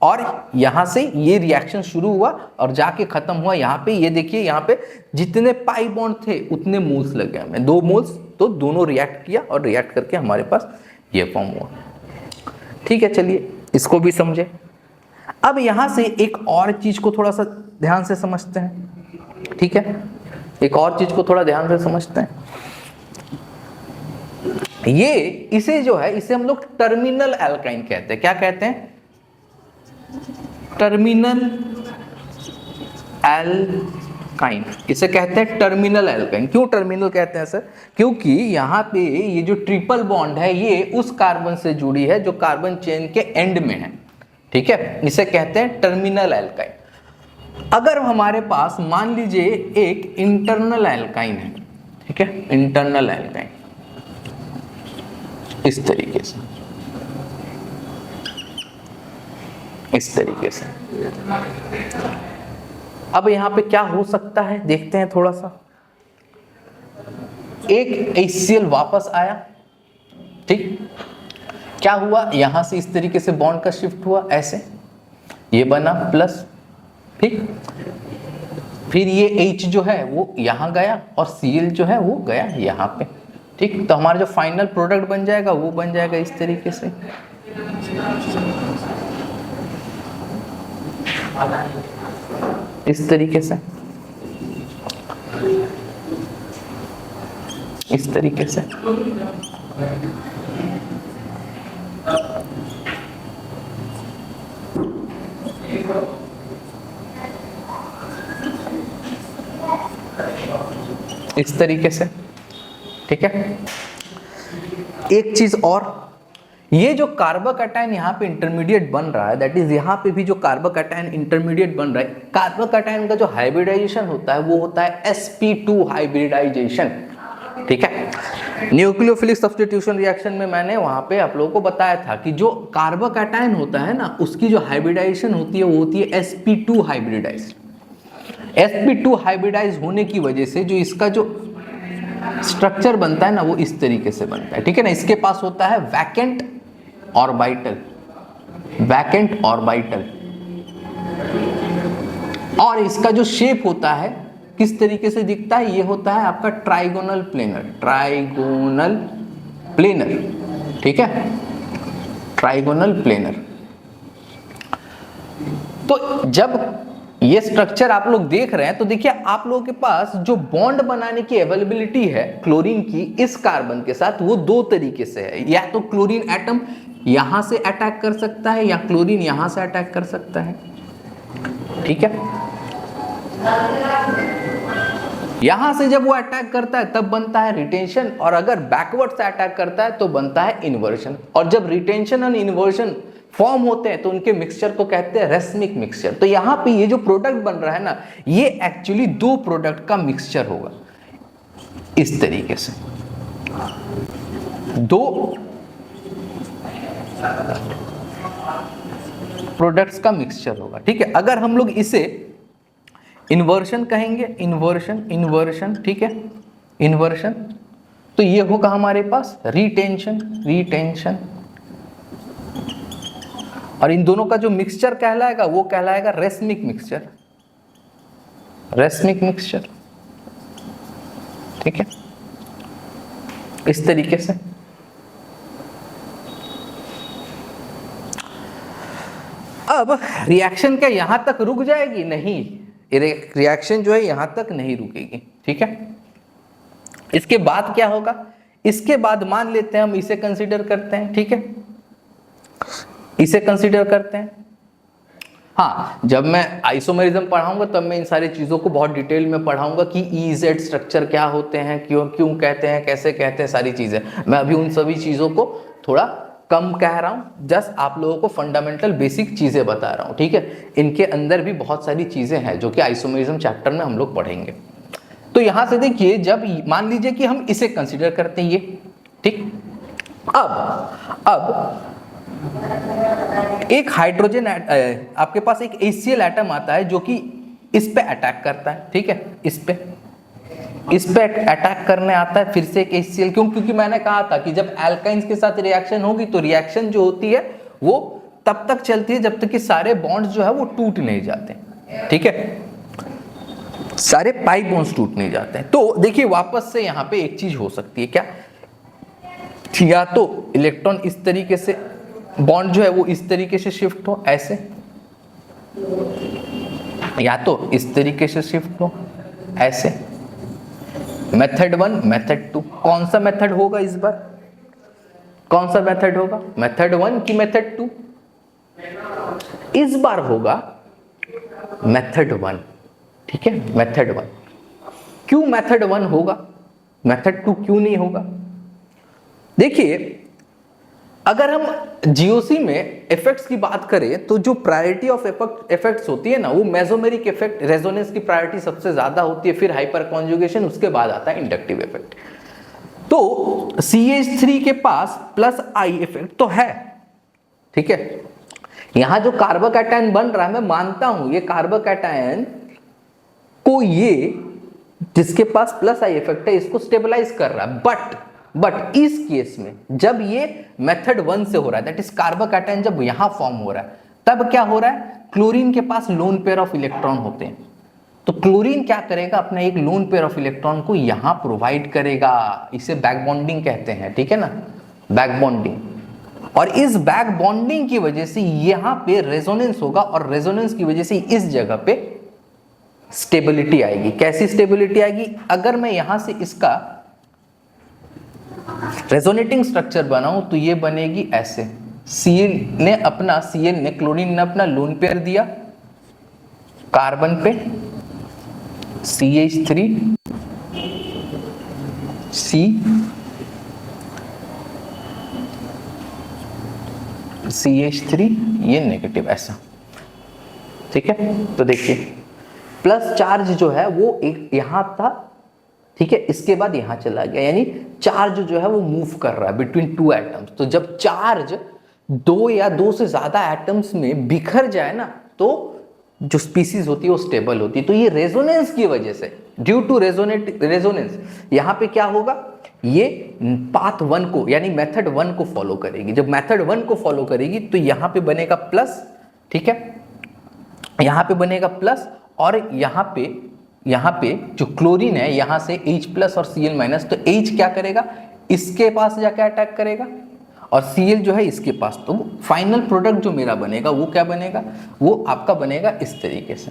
और यहां से ये रिएक्शन शुरू हुआ और जाके खत्म हुआ यहां पे। ये देखिए यहां पे जितने पाई बॉन्ड थे उतने मोल्स लग गए हमें, 2 मोल्स, तो दोनों रिएक्ट किया और रिएक्ट करके हमारे पास ये फॉर्म हुआ। ठीक है, चलिए इसको भी समझे। अब यहां से एक और चीज को थोड़ा सा ध्यान से समझते हैं। ठीक है, एक और चीज को थोड़ा ध्यान से समझते हैं। ये इसे जो है इसे हम लोग टर्मिनल एल्काइन कहते हैं। क्या कहते हैं? टर्मिनल एल्काइन, इसे कहते हैं टर्मिनल एल्काइन। क्यों टर्मिनल कहते हैं सर? क्योंकि यहाँ पे ये जो ट्रिपल बॉन्ड है ये उस कार्बन से जुड़ी है जो कार्बन चेन के एंड में है। ठीक है, इसे कहते हैं टर्मिनल एल्काइन। अगर हमारे पास मान लीजिए एक इंटरनल एल्काइन है, ठीक है, इंटरनल एल्काइन इस तरीके से, इस तरीके से। अब यहां पे क्या हो सकता है देखते हैं थोड़ा सा। एक HCl वापस आया, ठीक, क्या हुआ यहां से इस तरीके से बॉन्ड का शिफ्ट हुआ, ऐसे ये बना प्लस, ठीक, फिर ये H जो है वो यहां गया और Cl जो है वो गया यहां पे। ठीक, तो हमारा जो फाइनल प्रोडक्ट बन जाएगा वो बन जाएगा इस तरीके से। इस तरीके से, इस तरीके से। इस तरीके से, ठीक है। एक चीज और, ये जो कार्बोकैटायन यहाँ पे इंटरमीडिएट बन रहा है, दैट इज यहाँ पे भी जो कार्बोकैटायन इंटरमीडिएट बन रहा है, कार्बोकैटायन का जो हाइब्रिडाइजेशन होता है वो होता है sp2 हाइब्रिडाइजेशन। ठीक है, न्यूक्लियोफिलिक सब्स्टिट्यूशन रिएक्शन में मैंने वहां पे आप लोगों को बताया था कि जो कार्बोकैटायन होता है ना उसकी जो हाइब्रिडाइजेशन होती है वो होती है sp2 हाइब्रिडाइज। sp2 हाइब्रिडाइज होने की वजह से जो इसका जो स्ट्रक्चर बनता है ना वो इस तरीके से बनता है। ठीक है ना, इसके पास होता है वैकेंट ऑर्बिटल, वैकेंट ऑर्बिटल, और इसका जो शेप होता है किस तरीके से दिखता है, ये होता है आपका ट्राइगोनल प्लेनर, ट्राइगोनल प्लेनर। ठीक है, ट्राइगोनल प्लेनर। तो जब ये स्ट्रक्चर आप लोग देख रहे हैं तो देखिए आप लोगों के पास जो बॉन्ड बनाने की अवेलेबिलिटी है क्लोरीन की इस कार्बन के साथ वो 2 तरीके से है। या तो क्लोरीन एटम यहां से अटैक कर सकता है या क्लोरीन यहां से अटैक कर सकता है। ठीक है, यहां से जब वो अटैक करता है तब बनता है रिटेंशन, और अगर बैकवर्ड से अटैक करता है तो बनता है इन्वर्जन। और जब रिटेंशन और इन्वर्जन फॉर्म होते हैं तो उनके मिक्सचर को कहते हैं रेसमिक मिक्सचर। तो यहां पे ये जो प्रोडक्ट बन रहा है ना ये एक्चुअली 2 प्रोडक्ट का मिक्सचर होगा, इस तरीके से 2 प्रोडक्ट्स का मिक्सचर होगा। ठीक है, अगर हम लोग इसे इन्वर्जन कहेंगे, इन्वर्जन, इन्वर्जन, ठीक है, इन्वर्जन, तो ये होगा हमारे पास रिटेंशन, रिटेंशन, और इन दोनों का जो मिक्सचर कहलाएगा वो कहलाएगा रेसमिक मिक्सचर, रेसमिक मिक्सचर। ठीक है, इस तरीके से। अब रिएक्शन क्या यहां तक रुक जाएगी? नहीं, रिएक्शन जो है यहां तक नहीं रुकेगी। ठीक है, इसके बाद क्या होगा? इसके बाद मान लेते हैं हम इसे कंसीडर करते हैं। ठीक है, इसे कंसीडर करते हैं। हाँ, जब मैं आइसोमेरिज्म पढ़ाऊंगा तब मैं इन सारी चीजों को बहुत डिटेल में पढ़ाऊंगा कि EZ स्ट्रक्चर क्या होते हैं, क्यों क्यों कहते हैं, कैसे कहते हैं, सारी चीजें। मैं अभी उन सभी चीजों को थोड़ा कम कह रहा हूं, जस्ट आप लोगों को फंडामेंटल बेसिक चीजें बता रहा हूं। ठीक है, इनके अंदर भी बहुत सारी चीजें हैं जो कि आइसोमेरिज्म चैप्टर में हम लोग पढ़ेंगे। तो यहां से देखिए, जब मान लीजिए कि हम इसे कंसीडर करते हैं ये, ठीक, अब एक हाइड्रोजन आपके पास एक HCl एटम आता है जो कि इस पे अटैक करता है। ठीक है, इस पे अटैक करने आता है फिर से एक HCl। क्यों? क्योंकि मैंने कहा था कि जब एल्काइंस के साथ रिएक्शन होगी तो रिएक्शन जो होती है वो तब तक चलती है जब तक कि सारे बॉन्ड्स जो है वो टूट नहीं जाते, ठीक है, सारे पाई बॉन्ड्स टूट नहीं जाते हैं। तो देखिए वापस से यहां पे एक चीज हो सकती है क्या, या तो इलेक्ट्रॉन इस तरीके से, बॉन्ड जो है वो इस तरीके से शिफ्ट हो ऐसे, या तो इस तरीके से शिफ्ट हो ऐसे। मेथड 1 मेथड 2 कौन सा मेथड होगा इस बार, कौन सा मेथड होगा, मेथड 1 की मेथड 2? इस बार होगा मेथड 1, ठीक है, मेथड 1। क्यों मेथड 1 होगा, मेथड 2 क्यों नहीं होगा? देखिए अगर हम जीओसी में इफेक्ट्स की बात करें तो जो प्रायोरिटी ऑफ इफेक्ट्स होती है ना, वो मेसोमेरिक इफेक्ट, रेजोनेंस की प्रायोरिटी सबसे ज्यादा होती है, फिर हाइपर कॉन्जुगेशन, उसके बाद आता है इंडक्टिव इफेक्ट। तो CH3 के पास प्लस आई इफेक्ट तो है, ठीक है, यहां जो कार्बोकैटायन बन रहा है, मैं मानता हूं ये कार्बोकैटायन को, ये जिसके पास प्लस आई इफेक्ट है इसको स्टेबलाइज कर रहा है, बट इस केस में जब ये मेथड 1 से हो रहा है, दैट इज कार्बोकैटायन जब यहां फॉर्म हो रहा है, तब क्या हो रहा है, क्लोरीन के पास लोन पेयर ऑफ इलेक्ट्रॉन होते हैं, तो क्लोरीन क्या करेगा, अपना एक लोन पेयर ऑफ इलेक्ट्रॉन को यहां प्रोवाइड करेगा, इसे बैक बॉन्डिंग कहते हैं, ठीक है ना, बैक बॉन्डिंग। और इस बैक बॉन्डिंग की वजह से यहां पे रेजोनेंस होगा, और रेजोनेंस की वजह से इस जगह पे स्टेबिलिटी आएगी। कैसी स्टेबिलिटी आएगी, अगर मैं यहां से इसका रेजोनेटिंग स्ट्रक्चर बनाऊं तो ये बनेगी ऐसे, Cl ने क्लोरीन ने अपना लोन पेयर दिया कार्बन पे, CH3 CH3 ये नेगेटिव ऐसा, ठीक है। तो देखिए प्लस चार्ज जो है वो एक यहां था, ठीक है, इसके बाद यहां चला गया, यानी चार्ज जो है वो मूव कर रहा है बिटवीन टू एटम्स। तो जब चार्ज दो या दो से ज्यादा एटम्स में बिखर जाए ना, तो जो स्पीसीज होती है वो स्टेबल होती है। तो ये रेजोनेंस की वजह से, ड्यू टू रेजोनेंस, यहां पे क्या होगा, ये पाथ 1 को यानी मेथड 1 को फॉलो करेगी। जब मेथड 1 को फॉलो करेगी तो यहां पे बनेगा प्लस, ठीक है, यहां पे बनेगा प्लस, और यहां पे जो क्लोरीन है यहां से H प्लस और Cl माइनस, तो H क्या करेगा, इसके पास जाके अटैक करेगा, और Cl जो है इसके पास। तो फाइनल प्रोडक्ट जो मेरा बनेगा वो क्या बनेगा, वो आपका बनेगा इस तरीके से।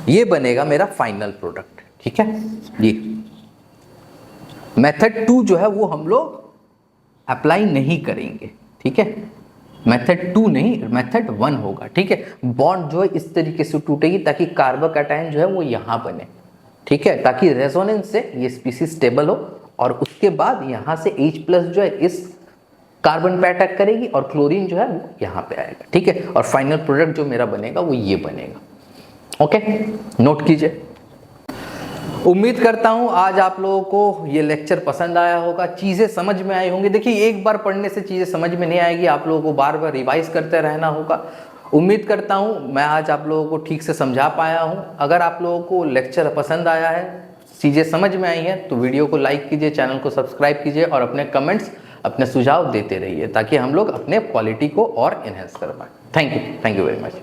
ये बनेगा मेरा फाइनल प्रोडक्ट, ठीक है। ये मेथड 2 जो है वो हम लोग अप्लाई नहीं करेंगे, ठीक है, मेथड 2 नहीं, मेथड 1 होगा, ठीक है। बॉन्ड जो है इस तरीके से टूटेगी ताकि कार्बोकैटायन जो है वो यहां बने, ठीक है, ताकि रेजोनेंस से ये स्पीसीज स्टेबल हो, और उसके बाद यहां से H प्लस जो है इस कार्बन पे अटैक करेगी, और क्लोरीन जो है वो यहां पे आएगा, ठीक है, और फाइनल प्रोडक्ट जो मेरा बनेगा वो ये बनेगा। ओके, नोट कीजिए। उम्मीद करता हूं आज आप लोगों को ये लेक्चर पसंद आया होगा, चीजें समझ में आई होंगी। देखिए एक बार पढ़ने से चीजें समझ में नहीं आएगी, आप लोगों को बार बार रिवाइज करते रहना होगा। उम्मीद करता हूं मैं आज आप लोगों को ठीक से समझा पाया हूं। अगर आप लोगों को लेक्चर पसंद आया है, चीजें समझ में आई हैं, तो वीडियो को लाइक कीजिए, चैनल को सब्सक्राइब कीजिए, और अपने कमेंट्स, अपने सुझाव देते रहिए, ताकि हम लोग अपने क्वालिटी को और इनहेंस कर पाए। Thank you very much.